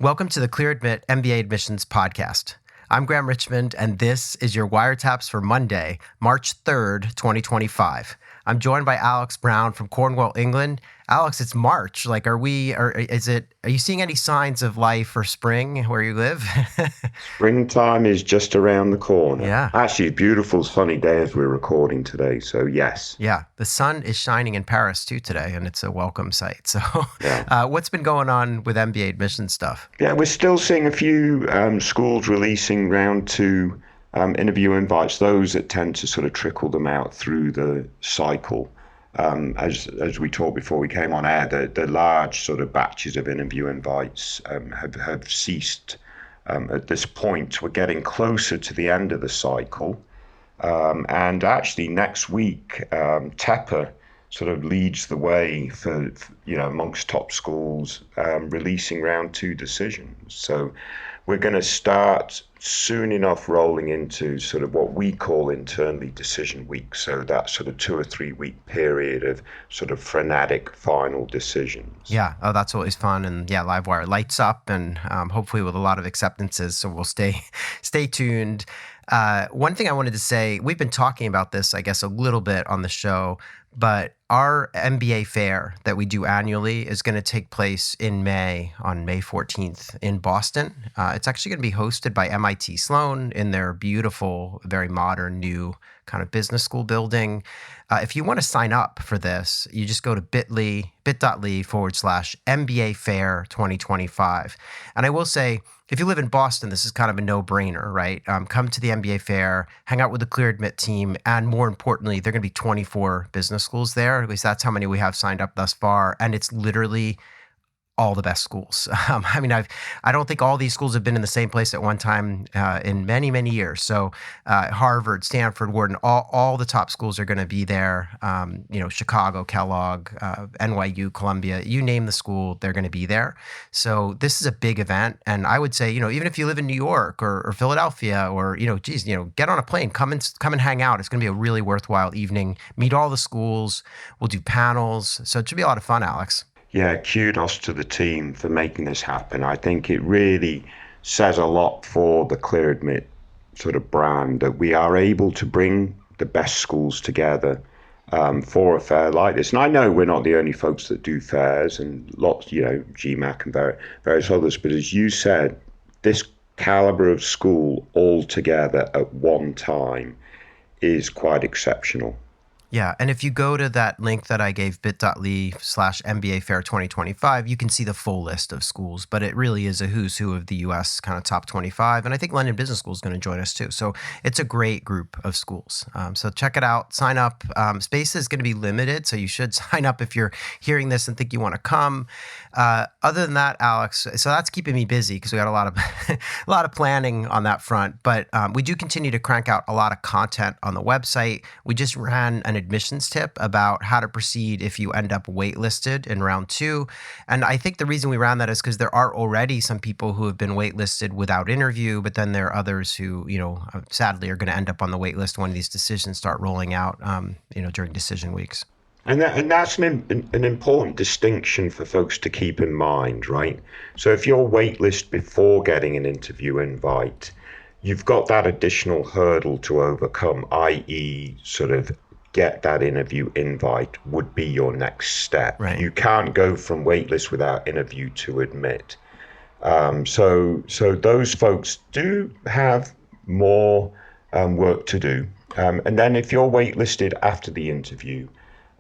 Welcome to the Clear Admit MBA Admissions Podcast. I'm Graham Richmond, and this is your Wiretaps for Monday, March 3rd, 2025. I'm joined by Alex Brown from Cornwall, England. Alex, it's March. Are you seeing any signs of life or spring where you live? Springtime is just around the corner. Yeah. Actually, a beautiful sunny day as we're recording today. So yes. Yeah. The sun is shining in Paris too today, and it's a welcome sight. So Yeah. What's been going on with MBA admission stuff? Yeah, we're still seeing a few schools releasing round two interview invites, those that tend to sort of trickle them out through the cycle. As we talked before we came on air, the large sort of batches of interview invites have ceased at this point. We're getting closer to the end of the cycle. And actually next week, Tepper sort of leads the way for amongst top schools releasing round two decisions. So we're going to start soon enough rolling into sort of what we call internally decision week. So that sort of 2 or 3 week period of sort of frenetic final decisions. Yeah. Oh, that's always fun. And yeah, Livewire lights up and hopefully with a lot of acceptances. So we'll stay tuned. One thing I wanted to say, we've been talking about this, I guess, a little bit on the show, but our MBA fair that we do annually is going to take place in May, on May 14th in Boston. It's actually going to be hosted by MIT Sloan in their beautiful, very modern, new kind of business school building. If you want to sign up for this, you just go to bit.ly/MBA Fair 2025. And I will say, if you live in Boston, this is kind of a no-brainer, right? Come to the MBA Fair, hang out with the Clear Admit team, and more importantly, there are going to be 24 business schools there. At least that's how many we have signed up thus far, and it's literally all the best schools. I don't think all these schools have been in the same place at one time in many, many years. So Harvard, Stanford, Wharton, all the top schools are going to be there. Chicago, Kellogg, NYU, Columbia, you name the school, they're going to be there. So this is a big event. And I would say, even if you live in New York or Philadelphia or, get on a plane, come and hang out. It's going to be a really worthwhile evening. Meet all the schools. We'll do panels. So it should be a lot of fun, Alex. Yeah, kudos to the team for making this happen. I think it really says a lot for the Clear Admit sort of brand that we are able to bring the best schools together for a fair like this. And I know we're not the only folks that do fairs, and lots, GMAT and various others. But as you said, this caliber of school all together at one time is quite exceptional. Yeah, and if you go to that link that I gave, bit.ly/MBA Fair 2025, you can see the full list of schools, but it really is a who's who of the U.S. kind of top 25, and I think London Business School is going to join us too. So it's a great group of schools. So check it out, sign up. Space is going to be limited, so you should sign up if you're hearing this and think you want to come. Other than that, Alex, so that's keeping me busy because we got a lot of planning on that front, but we do continue to crank out a lot of content on the website. We just ran an admissions tip about how to proceed if you end up waitlisted in round two. And I think the reason we ran that is because there are already some people who have been waitlisted without interview, but then there are others who, sadly are going to end up on the waitlist when these decisions start rolling out, during decision weeks. And that's an important distinction for folks to keep in mind, right? So if you're waitlist before getting an interview invite, you've got that additional hurdle to overcome, i.e. sort of get that interview invite would be your next step. Right. You can't go from waitlist without interview to admit. So those folks do have more work to do. And then if you're waitlisted after the interview,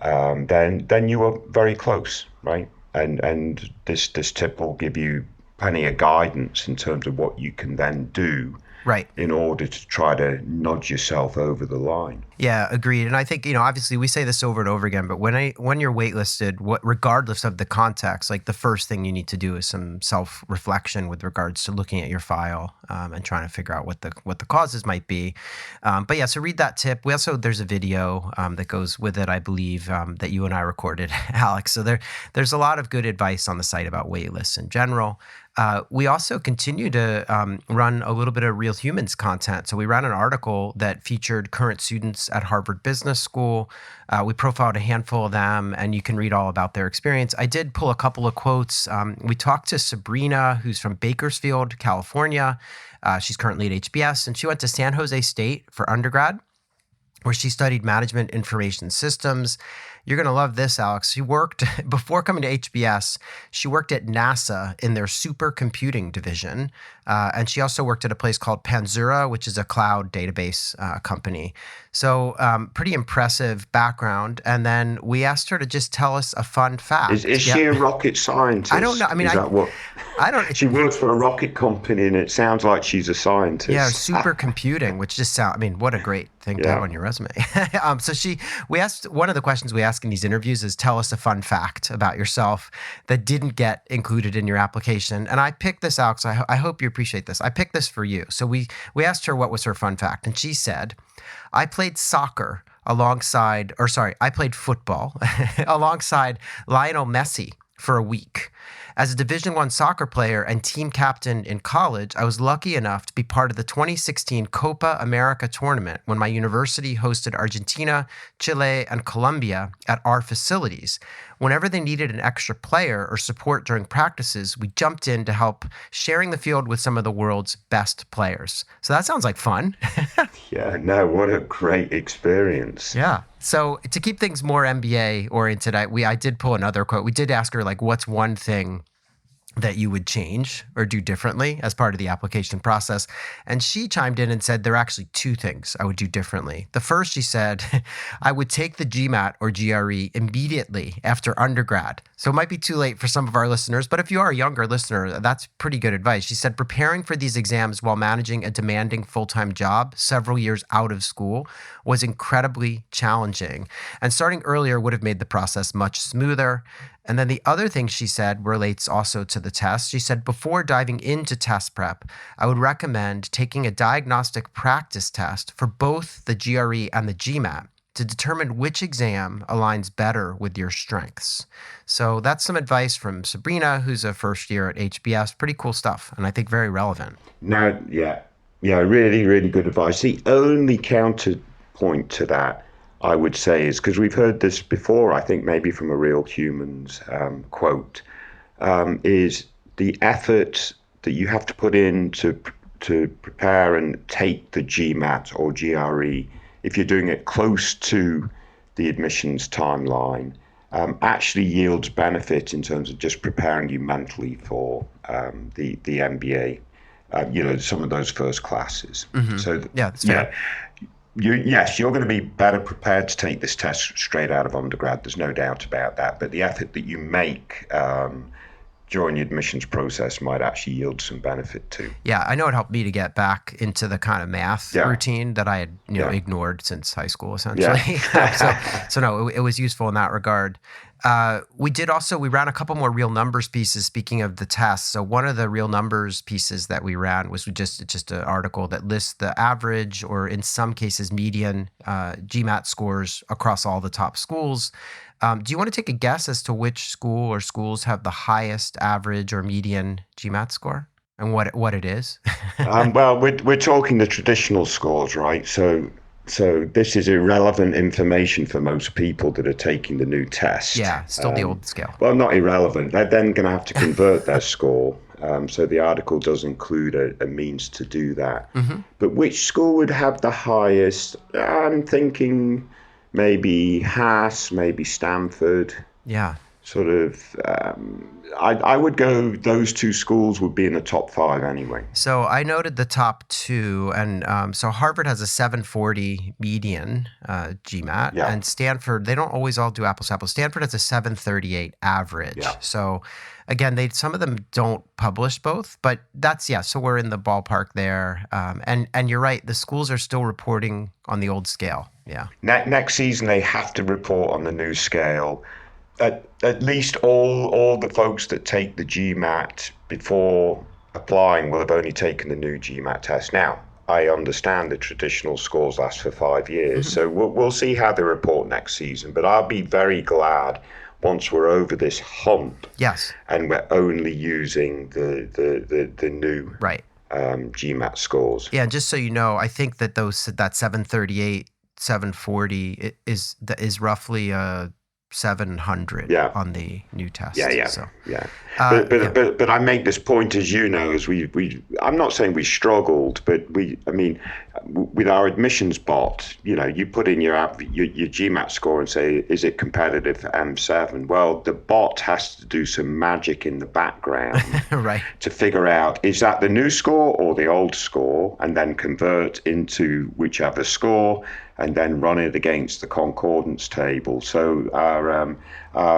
then you are very close, right? And this tip will give you plenty of guidance in terms of what you can then do. Right. In order to try to nudge yourself over the line. Yeah, agreed. And I think, obviously we say this over and over again, but when you're waitlisted, regardless of the context, like the first thing you need to do is some self-reflection with regards to looking at your file and trying to figure out what the causes might be. But yeah, so read that tip. There's a video that goes with it, I believe, that you and I recorded, Alex. So there's a lot of good advice on the site about waitlists in general. We also continue to run a little bit of Real Humans content. So we ran an article that featured current students at Harvard Business School. We profiled a handful of them, and you can read all about their experience. I did pull a couple of quotes. We talked to Sabrina, who's from Bakersfield, California. She's currently at HBS, and she went to San Jose State for undergrad, where she studied management information systems. You're going to love this, Alex. She worked, before coming to HBS, she worked at NASA in their supercomputing division. And she also worked at a place called Panzura, which is a cloud database company. So pretty impressive background. And then we asked her to just tell us a fun fact. Is she a rocket scientist? I don't know. I mean, I don't. She works for a rocket company, and it sounds like she's a scientist. Yeah, supercomputing, which just sounds. I mean, what a great thing to have on your resume. We asked, one of the questions we ask in these interviews is, tell us a fun fact about yourself that didn't get included in your application. And I picked this, Alex. I hope you appreciate this. I picked this for you. So we asked her what was her fun fact, and she said, I played I played football alongside Lionel Messi for a week. As a Division I soccer player and team captain in college, I was lucky enough to be part of the 2016 Copa America tournament when my university hosted Argentina, Chile, and Colombia at our facilities. Whenever they needed an extra player or support during practices, we jumped in to help, sharing the field with some of the world's best players. So that sounds like fun. Yeah, no, what a great experience. Yeah. So to keep things more MBA oriented, I did pull another quote. We did ask her, like, what's one thing that you would change or do differently as part of the application process? And she chimed in and said there are actually two things I would do differently. The first, she said, I would take the GMAT or GRE immediately after undergrad. So it might be too late for some of our listeners, but if you are a younger listener, that's pretty good advice. She said, preparing for these exams while managing a demanding full-time job several years out of school was incredibly challenging. And starting earlier would have made the process much smoother. And then the other thing she said relates also to the test. She said, before diving into test prep, I would recommend taking a diagnostic practice test for both the GRE and the GMAT to determine which exam aligns better with your strengths. So that's some advice from Sabrina, who's a first year at HBS. Pretty cool stuff, and I think very relevant. Now, yeah, really, really good advice. The only counterpoint to that, I would say, is, because we've heard this before, I think maybe from a Real Humans quote, is the effort that you have to put in to prepare and take the GMAT or GRE, if you're doing it close to the admissions timeline, actually yields benefit in terms of just preparing you mentally for the MBA, some of those first classes. Mm-hmm. So yeah, that's fair. You're going to be better prepared to take this test straight out of undergrad. There's no doubt about that. But the effort that you make during the admissions process might actually yield some benefit too. Yeah, I know it helped me to get back into the kind of math routine that I had ignored since high school, essentially. Yeah. so no, it was useful in that regard. We ran a couple more real numbers pieces, speaking of the tests. So one of the real numbers pieces that we ran was just an article that lists the average, or in some cases median, GMAT scores across all the top schools. Do you want to take a guess as to which school or schools have the highest average or median GMAT score and what it is? Well, we're talking the traditional scores, right? So this is irrelevant information for most people that are taking the new test. Yeah, still the old scale. Well, not irrelevant. They're then going to have to convert their score. So the article does include a means to do that. Mm-hmm. But which school would have the highest? I'm thinking maybe Haas, maybe Stanford. Yeah. Sort of, I would go, those two schools would be in the top 5 anyway. So I noted the top 2, and so Harvard has a 740 median GMAT, and Stanford, they don't always all do apples to apples. Stanford has a 738 average. Yeah. So again, some of them don't publish both, but so we're in the ballpark there. And you're right, the schools are still reporting on the old scale. Yeah. Next season, they have to report on the new scale. At least all the folks that take the GMAT before applying will have only taken the new GMAT test. Now, I understand the traditional scores last for 5 years, so we'll see how they report next season. But I'll be very glad once we're over this hump, Yes. and we're only using the new Right. GMAT scores. Yeah, and just so you know, I think that that 738, 740 is roughly 700 Yeah. on the new test. Yeah. So, Yeah. yeah. But I make this point, as you know, as I'm not saying we struggled, but with our admissions bot, you put in your GMAT score and say, is it competitive for M7? Well, the bot has to do some magic in the background Right. to figure out, is that the new score or the old score, and then convert into whichever score, and then run it against the concordance table. So our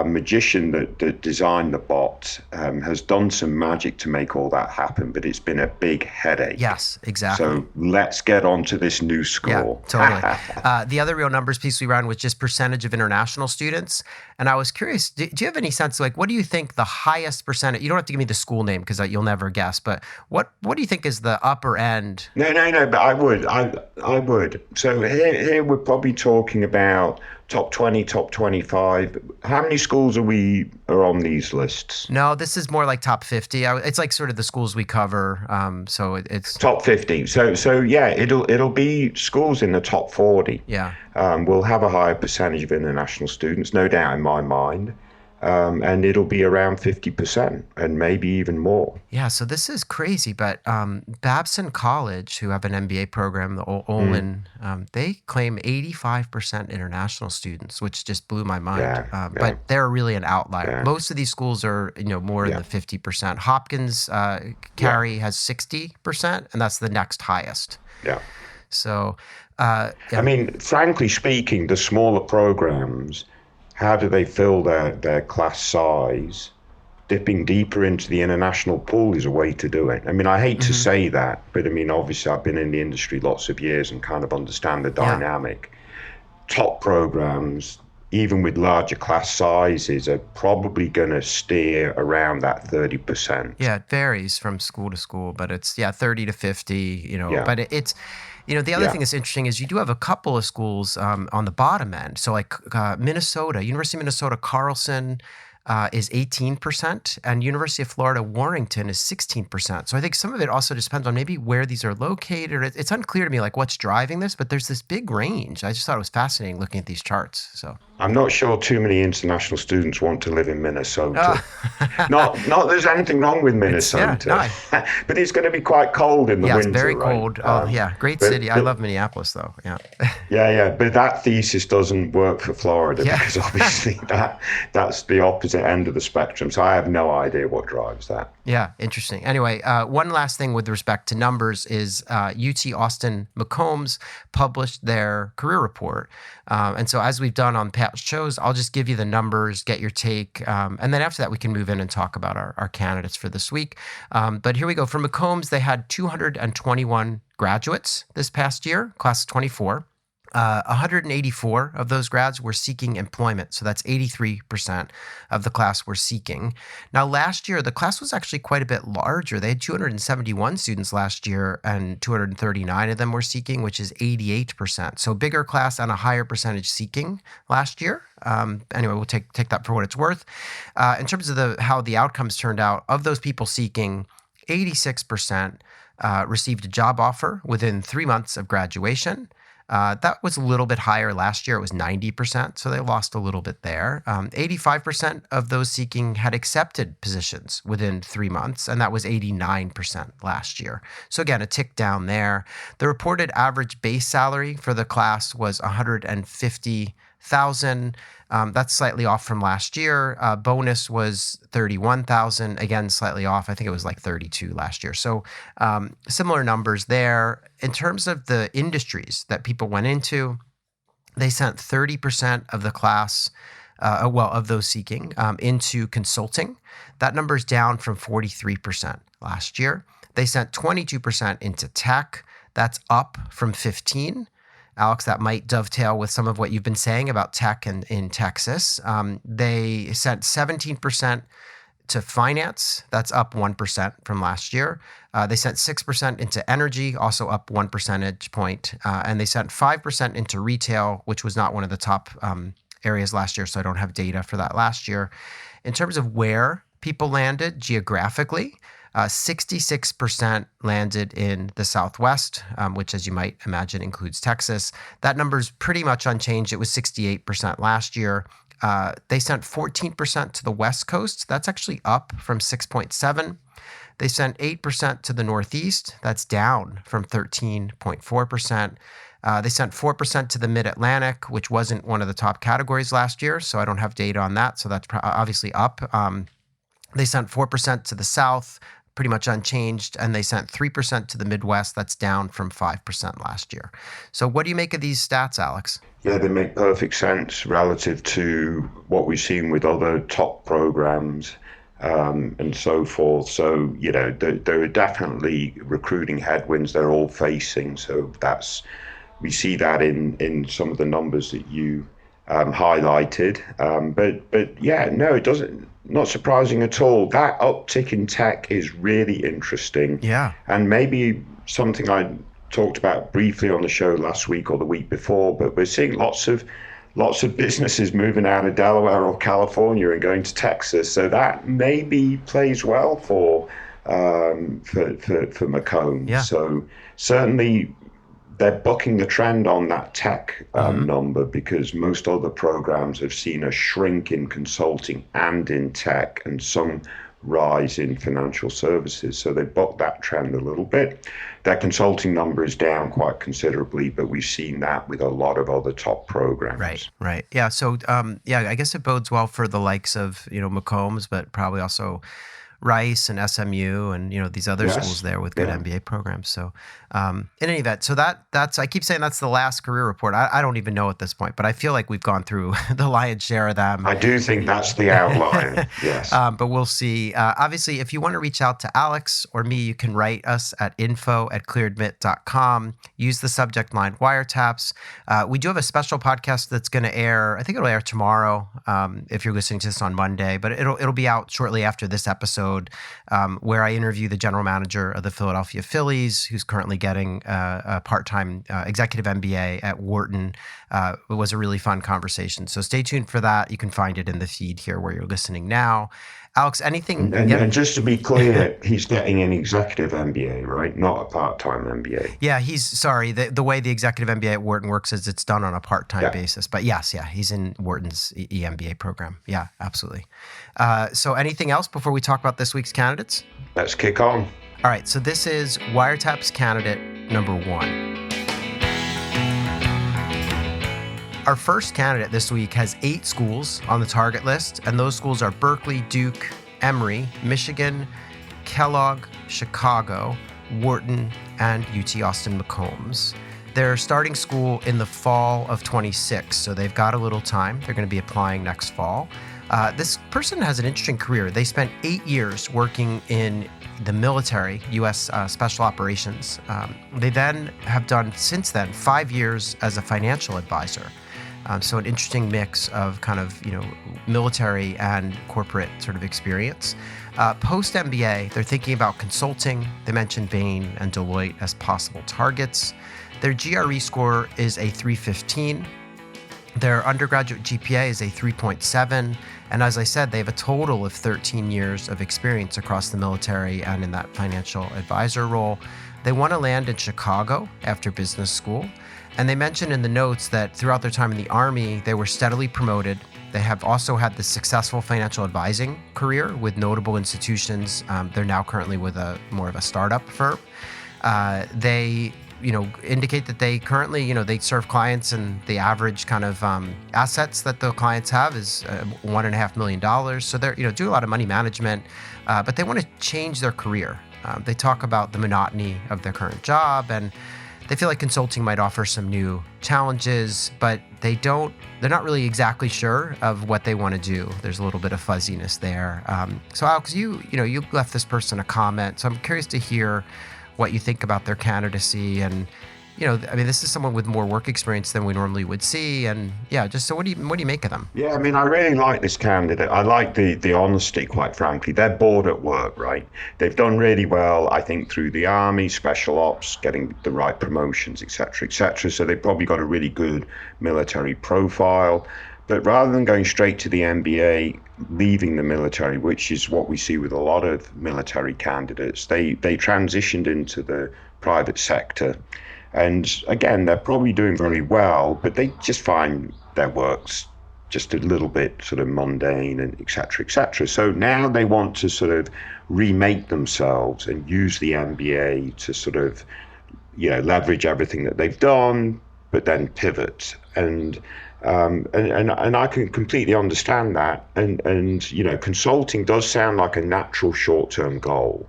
magician that designed the bot has done some magic to make all that happen, but it's been a big headache. Yes, exactly. So let's get on to this new score. Yeah, totally. The other real numbers piece we ran was just percentage of international students. And I was curious, do you have any sense, like, what do you think the highest percentage, you don't have to give me the school name because you'll never guess, but what do you think is the upper end? No, but I would. So here we're probably talking about top 20, top 25. How many schools are on these lists? No, this is more like top 50. It's like sort of the schools we cover. So it's top 50. So yeah, it'll be schools in the top 40. Yeah. We'll have a higher percentage of international students, no doubt in my mind. And it'll be around 50% and maybe even more. Yeah, so this is crazy, but Babson College, who have an MBA program, the Olin, they claim 85% international students, which just blew my mind. But they're really an outlier. Yeah. Most of these schools are, more in the 50%. Hopkins, Carey has 60%, and that's the next highest. Yeah. So, frankly speaking, the smaller programs, how do they fill their class size? Dipping deeper into the international pool is a way to do it. I hate to say that, but obviously I've been in the industry lots of years and kind of understand the dynamic. Top programs, even with larger class sizes, are probably going to steer around that 30%. Yeah, it varies from school to school, but it's 30 to 50, but it's the other thing that's interesting is you do have a couple of schools on the bottom end. So like Minnesota, University of Minnesota, Carlson is 18%, and University of Florida, Warrington is 16%. So I think some of it also just depends on maybe where these are located. It's unclear to me like what's driving this, but there's this big range. I just thought it was fascinating looking at these charts. So I'm not sure too many international students want to live in Minnesota. Not there's anything wrong with Minnesota, but it's going to be quite cold in the winter. Yeah, it's very cold. Right? Great city. I love Minneapolis though. Yeah. But that thesis doesn't work for Florida because obviously that's the opposite end of the spectrum. So I have no idea what drives that. Yeah, interesting. Anyway, one last thing with respect to numbers is UT Austin McCombs published their career report. And so as we've done on past shows, I'll just give you the numbers, get your take. And then after that, we can move in and talk about our candidates for this week. But here we go. For McCombs, they had 221 graduates this past year, class of 24. 184 of those grads were seeking employment. So that's 83% of the class were seeking. Now, last year, the class was actually quite a bit larger. They had 271 students last year, and 239 of them were seeking, which is 88%. So bigger class and a higher percentage seeking last year. Anyway, we'll take that for what it's worth. In terms of how the outcomes turned out, of those people seeking, 86% received a job offer within 3 months of graduation. That was a little bit higher last year. It was 90%, so they lost a little bit there. 85% of those seeking had accepted positions within 3 months, and that was 89% last year. So again, a tick down there. The reported average base salary for the class was $150,000. That's slightly off from last year. Bonus was $31,000. Again, slightly off. I think it was like $32,000 last year. So similar numbers there. In terms of the industries that people went into, they sent 30% of the class, of those seeking, into consulting. That number's down from 43% last year. They sent 22% into tech. That's up from 15%. Alex, that might dovetail with some of what you've been saying about tech in Texas. They sent 17% to finance. That's up 1% from last year. They sent 6% into energy, also up 1 percentage point. And they sent 5% into retail, which was not one of the top areas last year, so I don't have data for that last year. In terms of where people landed geographically, 66% landed in the Southwest, which, as you might imagine, includes Texas. That number is pretty much unchanged. It was 68% last year. They sent 14% to the West Coast. That's actually up from 6.7. They sent 8% to the Northeast. That's down from 13.4%. They sent 4% to the Mid-Atlantic, which wasn't one of the top categories last year, so I don't have data on that. So that's obviously up. They sent 4% to the South, pretty much unchanged, and they sent 3% to the Midwest. That's down from 5% last year. So what do you make of these stats, Alex? Yeah, they make perfect sense relative to what we've seen with other top programs and so forth. So, there are definitely recruiting headwinds they're all facing. So we see that in some of the numbers that you highlighted. But yeah, no, it doesn't. Not surprising at all. That uptick in tech is really interesting. Yeah. And maybe something I talked about briefly on the show last week or the week before, but we're seeing lots of businesses moving out of Delaware or California and going to Texas. So that maybe plays well for McCombs. Yeah. So certainly they're bucking the trend on that tech number, because most other programs have seen a shrink in consulting and in tech and some rise in financial services. So they bucked that trend a little bit. Their consulting number is down quite considerably, but we've seen that with a lot of other top programs. Right. Yeah. So, I guess it bodes well for the likes of, McCombs, but probably also Rice and SMU and these other schools there with good MBA programs. So in any event, so that's I keep saying that's the last career report. I don't even know at this point, but I feel like we've gone through the lion's share of them. I do think that's the outline. Yes. But we'll see. Obviously, if you want to reach out to Alex or me, you can write us at info@clearadmit.com. Use the subject line wiretaps. We do have a special podcast that's going to air. I think it'll air tomorrow. If you're listening to this on Monday, but it'll be out shortly after this episode. Where I interview the general manager of the Philadelphia Phillies, who's currently getting a part-time executive MBA at Wharton. It was a really fun conversation. So stay tuned for that. You can find it in the feed here where you're listening now. Alex, anything? And just to be clear, he's getting an executive MBA, right? Not a part-time MBA. Yeah, the way the executive MBA at Wharton works is it's done on a part-time basis. But yes, he's in Wharton's EMBA program. Yeah, absolutely. So anything else before we talk about this week's candidates? Let's kick on. All right, so this is Wiretaps candidate number 1. Our first candidate this week has 8 schools on the target list, and those schools are Berkeley, Duke, Emory, Michigan, Kellogg, Chicago, Wharton, and UT Austin McCombs. They're starting school in the fall of 26, so they've got a little time. They're going to be applying next fall. This person has an interesting career. They spent 8 years working in the military, U.S. Special Operations. They then have done, since then, 5 years as a financial advisor. So an interesting mix of kind of, military and corporate sort of experience. Post-MBA, they're thinking about consulting. They mentioned Bain and Deloitte as possible targets. Their GRE score is a 315. Their undergraduate GPA is a 3.7. And as I said, they have a total of 13 years of experience across the military and in that financial advisor role. They want to land in Chicago after business school. And they mentioned in the notes that throughout their time in the Army, they were steadily promoted. They have also had this successful financial advising career with notable institutions. They're now currently with more of a startup firm. They indicate that they currently, they serve clients, and the average kind of assets that the clients have is $1.5 million. So they're, do a lot of money management, but they want to change their career. They talk about the monotony of their current job, and they feel like consulting might offer some new challenges, but they're not really exactly sure of what they want to do. There's a little bit of fuzziness there. So Alex, you left this person a comment, so I'm curious to hear what you think about their candidacy. And this is someone with more work experience than we normally would see. And so what do you make of them? Yeah, I really like this candidate. I like the honesty, quite frankly. They're bored at work, right? They've done really well, I think, through the Army, special ops, getting the right promotions, et cetera, et cetera. So they've probably got a really good military profile. But rather than going straight to the MBA, leaving the military, which is what we see with a lot of military candidates, they transitioned into the private sector. And again, they're probably doing very well, but they just find their work's just a little bit sort of mundane and et cetera, et cetera. So now they want to sort of remake themselves and use the MBA to sort of, leverage everything that they've done, but then pivot. And I can completely understand that. And consulting does sound like a natural short-term goal,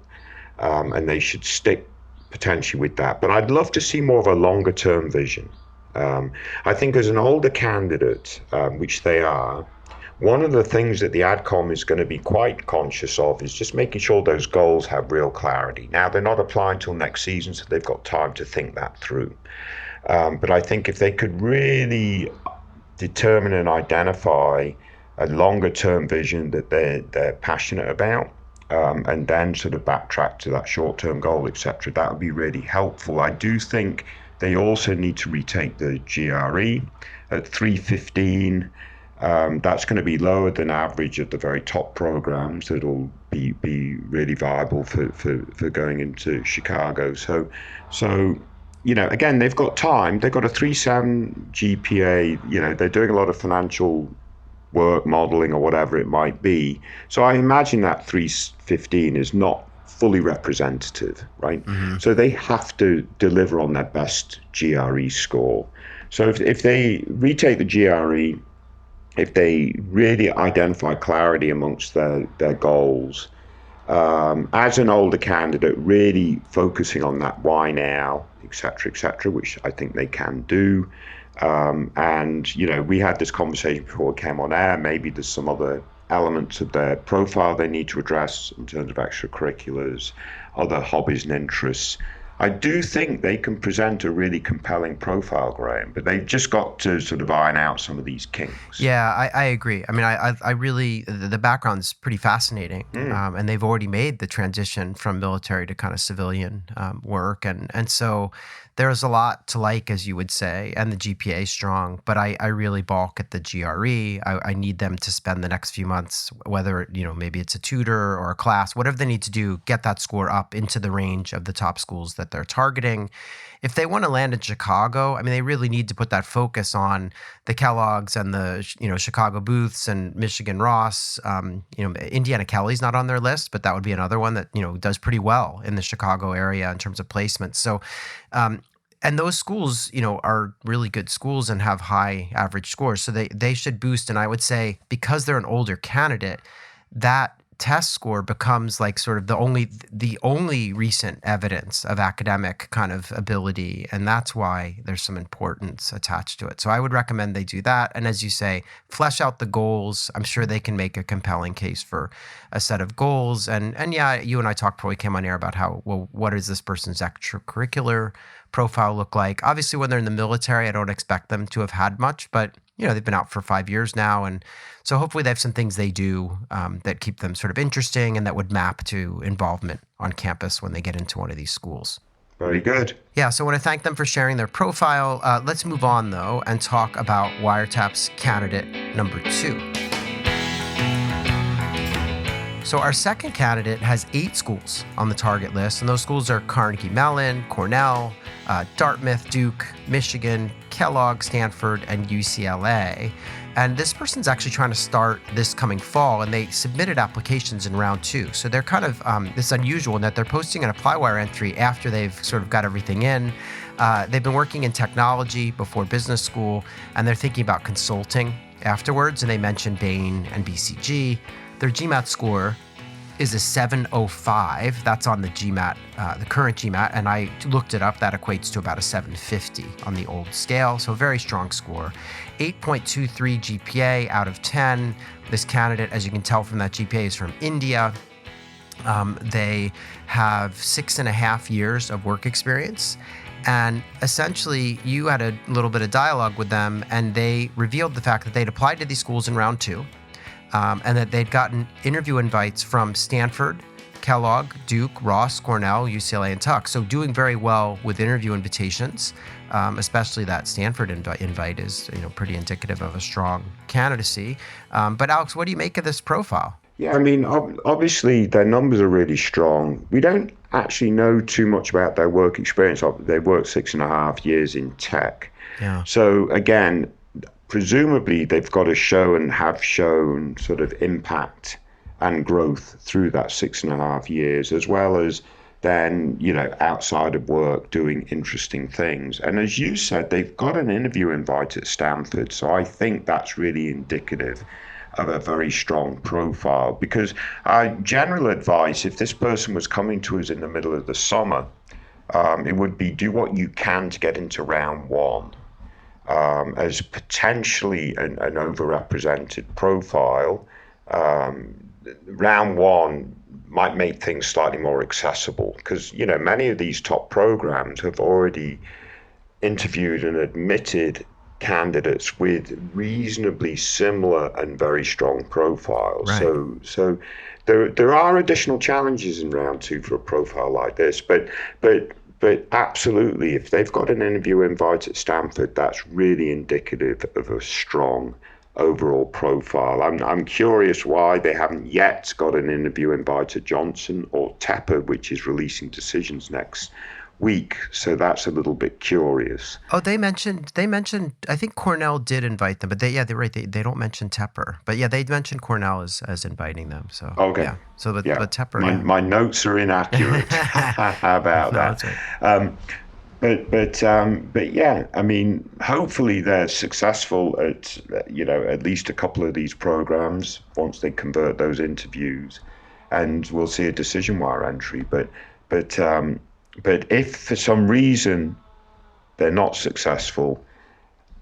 and they should stick potentially with that. But I'd love to see more of a longer-term vision. I think as an older candidate, which they are, one of the things that the AdCom is going to be quite conscious of is just making sure those goals have real clarity. Now, they're not applying till next season, so they've got time to think that through. But I think if they could really determine and identify a longer term vision that they're passionate about, and then sort of backtrack to that short term goal, etc., that would be really helpful. I do think they also need to retake the GRE at 315. That's going to be lower than average of the very top programs that'll be really viable for going into Chicago. So again, they've got time. They've got a 3.7 GPA. They're doing a lot of financial work, modeling, or whatever it might be. So I imagine that 315 is not fully representative, right? Mm-hmm. So they have to deliver on their best GRE score. So if they retake the GRE, if they really identify clarity amongst their goals, as an older candidate, really focusing on that why now, et cetera, which I think they can do. And we had this conversation before it came on air. Maybe there's some other elements of their profile they need to address in terms of extracurriculars, other hobbies and interests. I do think they can present a really compelling profile, Graham, but they've just got to sort of iron out some of these kinks. Yeah, I agree. I mean, I really, the background's pretty fascinating. And they've already made the transition from military to kind of civilian work. And so there's a lot to like, as you would say, and the GPA is strong, but I really balk at the GRE. I need them to spend the next few months, whether, maybe it's a tutor or a class, whatever they need to do, get that score up into the range of the top schools that they're targeting. If they want to land in Chicago, I mean, they really need to put that focus on the Kellogg's and the, Chicago Booths and Michigan Ross. Indiana Kelly's not on their list, but that would be another one that, does pretty well in the Chicago area in terms of placements. So, and those schools, are really good schools and have high average scores. So they should boost. And I would say because they're an older candidate, that test score becomes like sort of the only recent evidence of academic kind of ability. And that's why there's some importance attached to it. So I would recommend they do that. And as you say, flesh out the goals. I'm sure they can make a compelling case for a set of goals. And yeah, you and I talked before we came on air about what is this person's extracurricular profile look like? Obviously, when they're in the military, I don't expect them to have had much, but they've been out for 5 years now. And so hopefully they have some things they do that keep them sort of interesting and that would map to involvement on campus when they get into one of these schools. Very good. Yeah, so I want to thank them for sharing their profile. Let's move on, though, and talk about Wiretap's candidate number 2. So our second candidate has 8 schools on the target list, and those schools are Carnegie Mellon, Cornell, Dartmouth, Duke, Michigan, Kellogg, Stanford, and UCLA. And this person's actually trying to start this coming fall, and they submitted applications in round 2. So they're kind of, it's unusual in that they're posting an ApplyWire entry after they've sort of got everything in. They've been working in technology before business school, and they're thinking about consulting afterwards, and they mentioned Bain and BCG. Their GMAT score is a 705. That's on the GMAT, the current GMAT, and I looked it up. That equates to about a 750 on the old scale, so a very strong score. 8.23 GPA out of 10. This candidate, as you can tell from that GPA, is from India. They have 6.5 years of work experience. And essentially, you had a little bit of dialogue with them, and they revealed the fact that they'd applied to these schools in round 2. And that they'd gotten interview invites from Stanford, Kellogg, Duke, Ross, Cornell, UCLA, and Tuck. So doing very well with interview invitations, especially that Stanford invite is pretty indicative of a strong candidacy. But Alex, what do you make of this profile? Yeah, I mean, obviously their numbers are really strong. We don't actually know too much about their work experience. They worked 6.5 years in tech. Yeah. So again, presumably they've got to show and have shown sort of impact and growth through that 6.5 years, as well as then, outside of work doing interesting things. And as you said, they've got an interview invite at Stanford. So I think that's really indicative of a very strong profile, because general advice, if this person was coming to us in the middle of the summer, it would be do what you can to get into round one. As potentially an overrepresented profile, round one might make things slightly more accessible, because many of these top programs have already interviewed and admitted candidates with reasonably similar and very strong profiles. Right. So there are additional challenges in round two for a profile like this, but absolutely, if they've got an interview invite at Stanford, that's really indicative of a strong overall profile. I'm curious why they haven't yet got an interview invite at Johnson or Tepper, which is releasing decisions next week. So that's a little bit curious. Oh, they mentioned. I think Cornell did invite them, but they're right. They don't mention Tepper, but yeah, they mentioned Cornell as inviting them. So okay, yeah. So but My Tepper. my notes are inaccurate. How about that? Right. But yeah, I mean, hopefully they're successful at at least a couple of these programs once they convert those interviews, and we'll see a decision wire entry. But if for some reason they're not successful,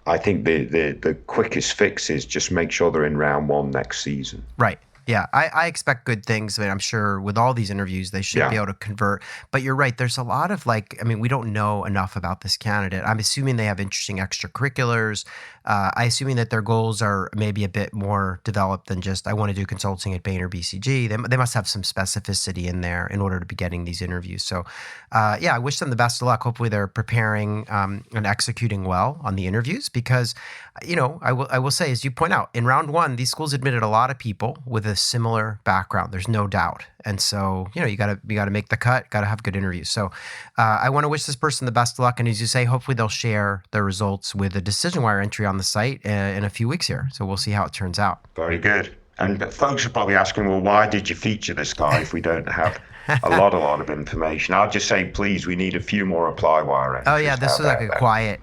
I think the quickest fix is just make sure they're in round one next season. Right. Yeah, I expect good things. I mean, I'm sure with all these interviews, they should be able to convert. But you're right. There's a lot of we don't know enough about this candidate. I'm assuming they have interesting extracurriculars. I'm assuming that their goals are maybe a bit more developed than just, I want to do consulting at Bain or BCG. They must have some specificity in there in order to be getting these interviews. So, I wish them the best of luck. Hopefully they're preparing and executing well on the interviews, because I will say, as you point out, in round one, these schools admitted a lot of people with a similar background. There's no doubt. And so, you gotta make the cut, gotta have good interviews. So I want to wish this person the best of luck. And as you say, hopefully they'll share their results with a decision wire entry on the site in a few weeks here. So we'll see how it turns out. Very good. And folks are probably asking, well, why did you feature this guy if we don't have a lot of information? I'll just say, please, we need a few more apply wire entries. Oh yeah, this was like a quiet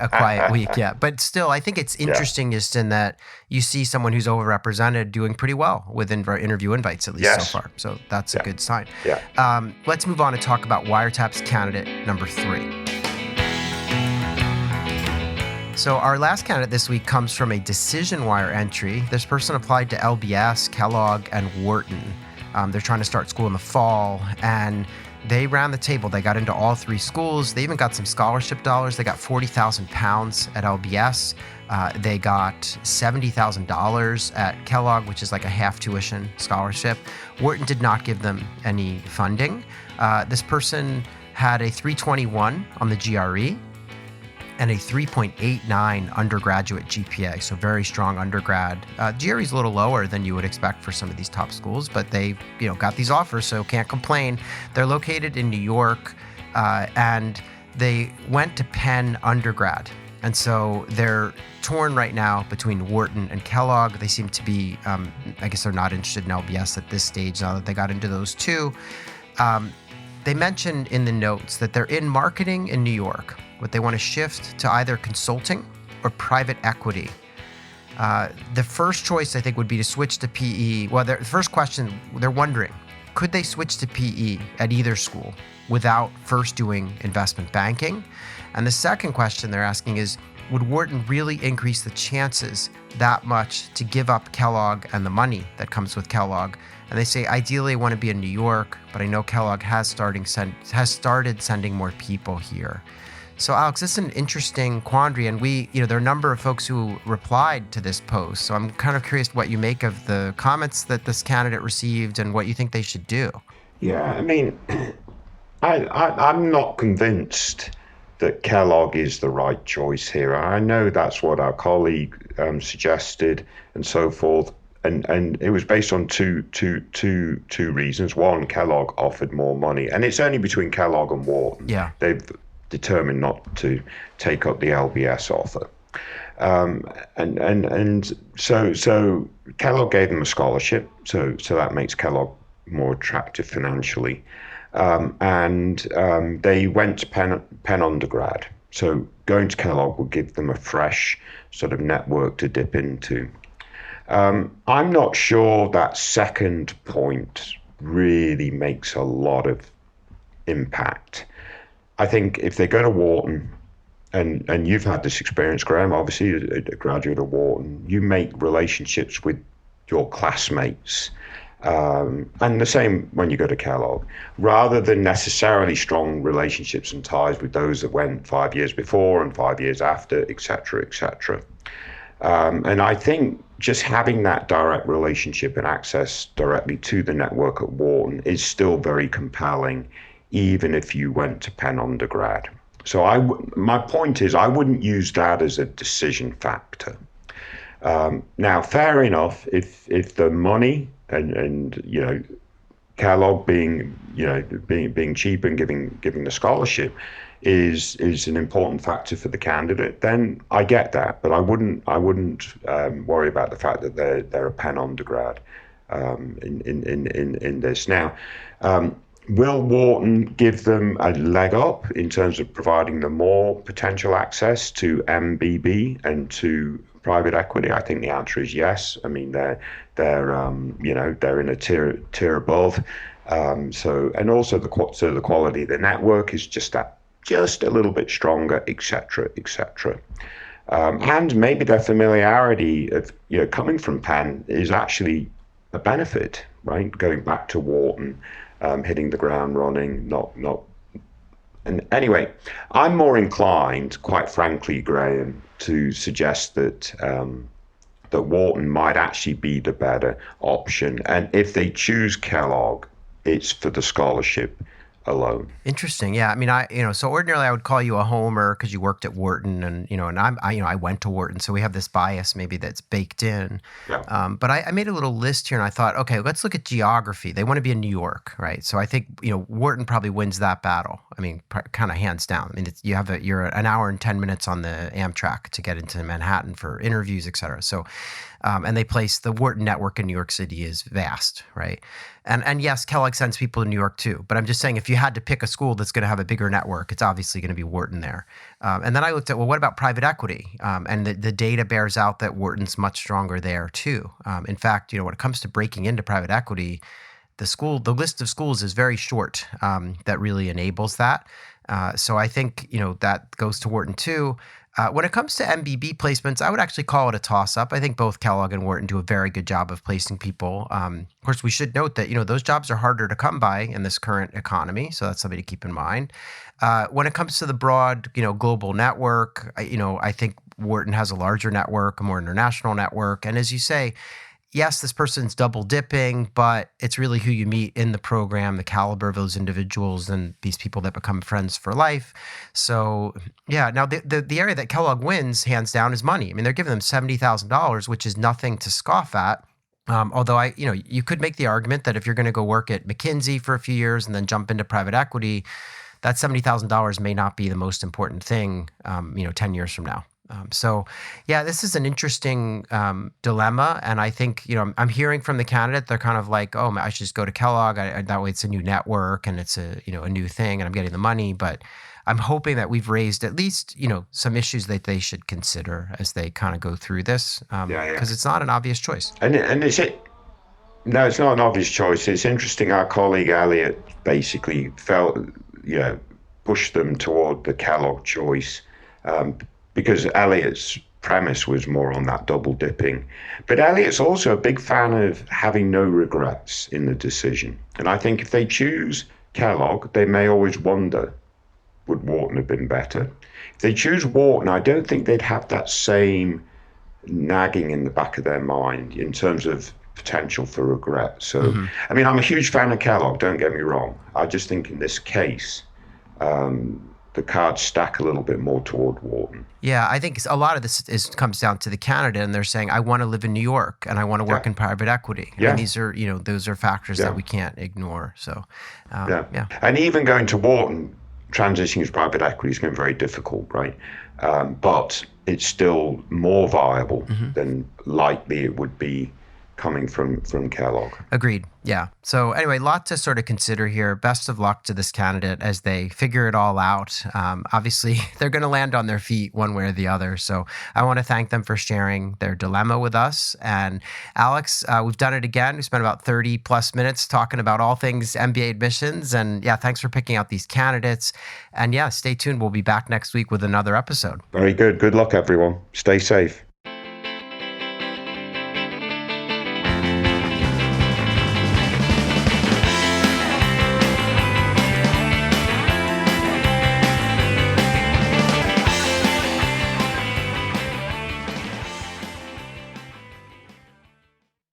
week, yeah. But still, I think it's interesting just in that you see someone who's overrepresented doing pretty well with interview invites, at least so far. So that's a good sign. Yeah. Let's move on and talk about Wiretap's candidate number 3. So our last candidate this week comes from a decision wire entry. This person applied to LBS, Kellogg, and Wharton. They're trying to start school in the fall, and they ran the table. They got into all 3 schools. They even got some scholarship dollars. They got £40,000 at LBS. They got $70,000 at Kellogg, which is like a half tuition scholarship. Wharton did not give them any funding. This person had a 321 on the GRE and a 3.89 undergraduate GPA, so very strong undergrad. GRE is a little lower than you would expect for some of these top schools, but they got these offers, so can't complain. They're located in New York, and they went to Penn undergrad. And so they're torn right now between Wharton and Kellogg. They seem to be, I guess they're not interested in LBS at this stage now that they got into those 2. They mentioned in the notes that they're in marketing in New York, but they want to shift to either consulting or private equity. The first choice, I think, would be to switch to PE. Well, the first question, they're wondering, could they switch to PE at either school without first doing investment banking? And the second question they're asking is, would Wharton really increase the chances that much to give up Kellogg and the money that comes with Kellogg? And they say, ideally, I want to be in New York, but I know Kellogg has started sending more people here. So, Alex, this is an interesting quandary, and there are a number of folks who replied to this post. So I'm kind of curious what you make of the comments that this candidate received and what you think they should do. Yeah, I mean, I'm not convinced that Kellogg is the right choice here. I know that's what our colleague suggested and so forth. And it was based on two reasons. One, Kellogg offered more money, and it's only between Kellogg and Wharton. Yeah. They've determined not to take up the LBS offer. So Kellogg gave them a scholarship, so that makes Kellogg more attractive financially. They went to Penn undergrad. So going to Kellogg will give them a fresh sort of network to dip into. I'm not sure that second point really makes a lot of impact. I think if they go to Wharton, and you've had this experience, Graham, obviously a graduate of Wharton, you make relationships with your classmates. And the same when you go to Kellogg, rather than necessarily strong relationships and ties with those that went 5 years before and 5 years after, et cetera, et cetera. And I think just having that direct relationship and access directly to the network at Wharton is still very compelling, even if you went to Penn undergrad. So my point is, I wouldn't use that as a decision factor. Now, fair enough, if the money and Kellogg being cheap and giving the scholarship is an important factor for the candidate, then I get that. But I wouldn't worry about the fact that they're a Penn undergrad in this. Now, will Wharton give them a leg up in terms of providing them more potential access to MBB and to private equity? I think the answer is yes. I mean, they're in a tier above. And also the quality of the network is just a little bit stronger, et cetera, et cetera. And maybe their familiarity of coming from Penn is actually a benefit, right? Going back to Wharton. Hitting the ground running, and anyway, I'm more inclined, quite frankly, Graham, to suggest that Wharton might actually be the better option, and if they choose Kellogg, it's for the scholarship alone. Interesting. Yeah. I mean, so ordinarily I would call you a homer because you worked at Wharton and I went to Wharton. So we have this bias maybe that's baked in. Yeah. But I made a little list here and I thought, okay, let's look at geography. They want to be in New York, right? So I think, Wharton probably wins that battle. I mean, kind of hands down. I mean, you're an hour and 10 minutes on the Amtrak to get into Manhattan for interviews, et cetera. So, and the Wharton network in New York City is vast, right? And yes, Kellogg sends people to New York too. But I'm just saying, if you had to pick a school that's going to have a bigger network, it's obviously going to be Wharton there. And then I looked at, well, what about private equity? And the data bears out that Wharton's much stronger there too. In fact, when it comes to breaking into private equity, the list of schools is very short that really enables that. So I think, that goes to Wharton too. When it comes to MBB placements, I would actually call it a toss-up. I think both Kellogg and Wharton do a very good job of placing people. Of course, we should note that, those jobs are harder to come by in this current economy, so that's something to keep in mind. When it comes to the broad, global network, I think Wharton has a larger network, a more international network. And as you say, yes, this person's double dipping, but it's really who you meet in the program, the caliber of those individuals and these people that become friends for life. So yeah, now the area that Kellogg wins hands down is money. I mean, they're giving them $70,000, which is nothing to scoff at. Although you could make the argument that if you're going to go work at McKinsey for a few years and then jump into private equity, that $70,000 may not be the most important thing, 10 years from now. So, yeah, this is an interesting dilemma. And I think, I'm hearing from the candidate, they're kind of like, oh, I should just go to Kellogg. That way it's a new network and it's a new thing and I'm getting the money. But I'm hoping that we've raised at least, some issues that they should consider as they kind of go through this. Because it's not an obvious choice. And is it? No, it's not an obvious choice. It's interesting. Our colleague Elliot basically pushed them toward the Kellogg choice. Because Elliot's premise was more on that double dipping. But Elliot's also a big fan of having no regrets in the decision. And I think if they choose Kellogg, they may always wonder, would Wharton have been better? If they choose Wharton, I don't think they'd have that same nagging in the back of their mind in terms of potential for regret. So, I mean, I'm a huge fan of Kellogg, don't get me wrong. I just think in this case, the cards stack a little bit more toward Wharton. Yeah, I think a lot of this comes down to the candidate, and they're saying, I want to live in New York and I want to work in private equity. I mean, these are, those are factors that we can't ignore. So, yeah. And even going to Wharton, transitioning to private equity is going to be very difficult, right? But it's still more viable than likely it would be coming from Kellogg. Agreed. Yeah. So anyway, lot to sort of consider here. Best of luck to this candidate as they figure it all out. Obviously, they're going to land on their feet one way or the other. So I want to thank them for sharing their dilemma with us. And Alex, we've done it again. We spent about 30 plus minutes talking about all things MBA admissions. And yeah, thanks for picking out these candidates. And yeah, stay tuned. We'll be back next week with another episode. Very good. Good luck, everyone. Stay safe.